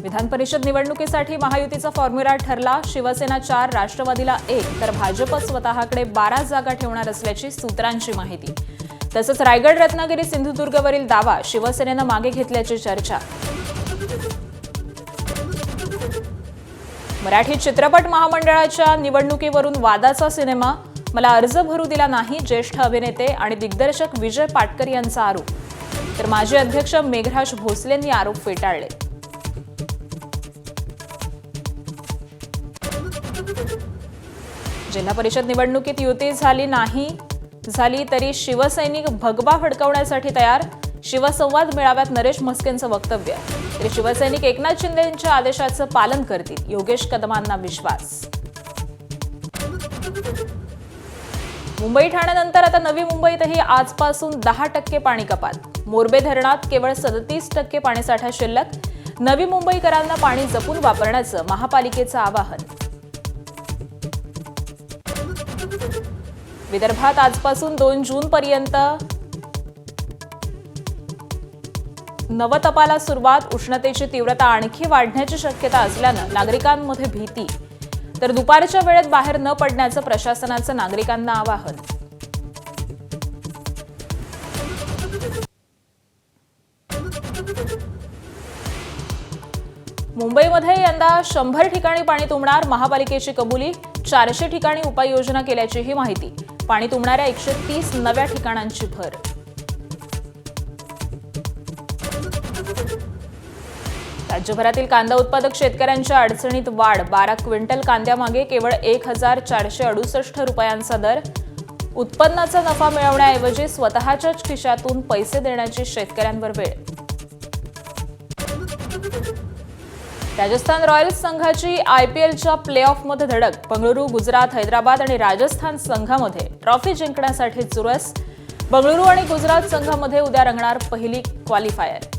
विधान परिषद निवडणुकीसाठी महायुतीचा फॉर्म्युला ठरला। शिवसेना 4, राष्ट्रवादीला 1 तर भाजप स्वतःकडे 12 जागा ठेवणार असल्याची सूत्रांची माहिती। तसंच रायगड, रत्नागिरी, सिंधुदुर्गवरील दावा शिवसेनेनं मागे घेतल्याची चर्चा। मराठी चित्रपट महामंडळाच्या निवडणुकीवरून वादाचा सिनेमा, मला अर्ज भरू दिला नाही, ज्येष्ठ अभिनेते आणि दिग्दर्शक विजय पाटकर यांचा आरोप। तर माजी अध्यक्ष मेघराज भोसलेंनी आरोप फेटाळले। जिल्हा परिषद निवडणुकीत युती झाली तरी शिवसैनिक भगवा फडकवण्यासाठी तयार। शिवसंवाद मेळाव्यात नरेश म्हस्केंचं वक्तव्य। तरी शिवसैनिक एकनाथ शिंदेंच्या आदेशाचं पालन करतील, योगेश कदमांना विश्वास। मुंबई ठाण्यानंतर आता नवी मुंबईतही आजपासून 10% पाणी कपात। मोरबे धरणात केवळ 37% पाणीसाठा शिल्लक। नवी मुंबईकरांना पाणी जपून वापरण्याचं महापालिकेचं आवाहन। विदर्भात आजपासून 2 जूनपर्यंत नवतपाला सुरुवात। उष्णतेची तीव्रता आणखी वाढण्याची शक्यता असल्यानं नागरिकांमध्ये भीती। तर दुपारच्या वेळेत बाहेर न पडण्याचं प्रशासनाचं नागरिकांना आवाहन। मुंबईमध्ये यंदा 100 ठिकाणी पाणी तुंबणार, महापालिकेची कबुली। 400 ठिकाणी उपाययोजना केल्याचीही माहिती। पाणी तुंबणाऱ्या 130 नव्या ठिकाणांची भर। राज्यभरातील कांदा उत्पादक शेतकऱ्यांच्या अडचणीत वाढ। 12 क्विंटल कांद्यामागे केवळ 1468 रुपयांचा दर। उत्पन्नाचा नफा मिळवण्याऐवजी स्वतःच्याच खिशातून पैसे देण्याची शेतकऱ्यांवर वेळ। राजस्थान रॉयल्स संघाची IPLच्या प्ले-ऑफमध्ये धडक। बंगळुरू, गुजरात, हैदराबाद आणि राजस्थान संघामध्ये ट्रॉफी जिंकण्यासाठी चुरस। बंगळुरू आणि गुजरात संघामध्ये उद्या रंगणार पहिली क्वालिफायर।